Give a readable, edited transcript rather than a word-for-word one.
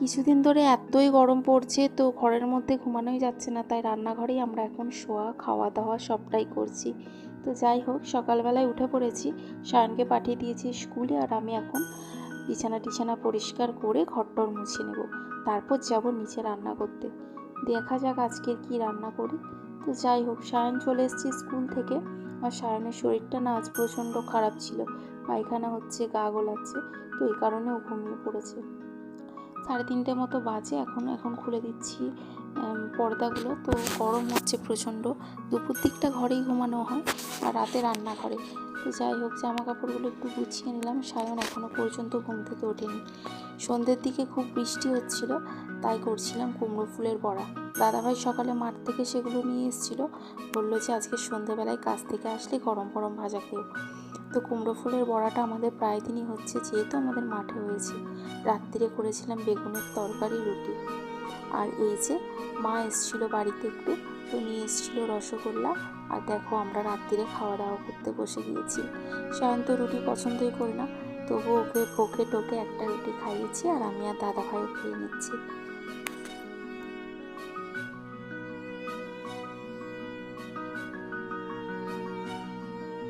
কিছুদিন ধরে এতই গরম পড়ছে, তো ঘরের মধ্যে ঘুমানোই যাচ্ছে না, তাই রান্নাঘরেই আমরা এখন শোয়া খাওয়া দাওয়া সবটাই করছি। তো যাই হোক, সকালবেলায় উঠে পড়েছি, সায়নকে পাঠিয়ে দিয়েছি স্কুলে, আর আমি এখন বিছানা টিছানা পরিষ্কার করে ঘরটর মুছে নেব, তারপর যাব নিচে রান্না করতে। দেখা যাক আজকের কি রান্না করি। তো যাই হোক, সায়ন চলে এসেছি স্কুল থেকে, আর সায়নের শরীরটা না আজ প্রচণ্ড খারাপ ছিল, পায়খানা হচ্ছে, গা গোলাচ্ছে, তো এই কারণে ও ঘুমিয়ে পড়েছে। 3:30 মতো বাজে, এখন খুলে দিচ্ছি পর্দাগুলো। তো গরম হচ্ছে প্রচণ্ড, দুপুর দিকটা ঘরেই ঘুমানো হয় আর রাতে রান্না করে। তো যাই হোক, জামা কাপড়গুলো একটু গুছিয়ে নিলাম। সায়ন এখনও পর্যন্ত ঘুম থেকে ওঠেনি। সন্ধ্যের দিকে খুব বৃষ্টি হচ্ছিল, তাই করছিলাম কুমড়ো ফুলের বড়া। দাদাভাই সকালে মাঠ থেকে সেগুলো নিয়ে এসেছিলো, বললো যে আজকে সন্ধ্যেবেলায় কাজ থেকে আসলে গরম গরম ভাজা খেও। তো কুমড়ো ফুলের বড়াটা আমাদের প্রায় দিনই হচ্ছে, যেহেতু আমাদের মাঠে হয়েছে। রাত্রিরে করেছিলাম বেগুনের তরকারি, রুটি। আর এই যে মা এসেছিলো বাড়িতে একটু, তো নিয়ে এসেছিলো রসগোল্লা। আর দেখো, আমরা রাত্রিরে খাওয়া দাওয়া করতে বসে গিয়েছি। সায়ন তো রুটি পছন্দই করে না, তবু ওকে বকে টোকে একটা রুটি খাইয়েছি, আর আমি আর দাদাভাইও খেয়ে নিচ্ছি।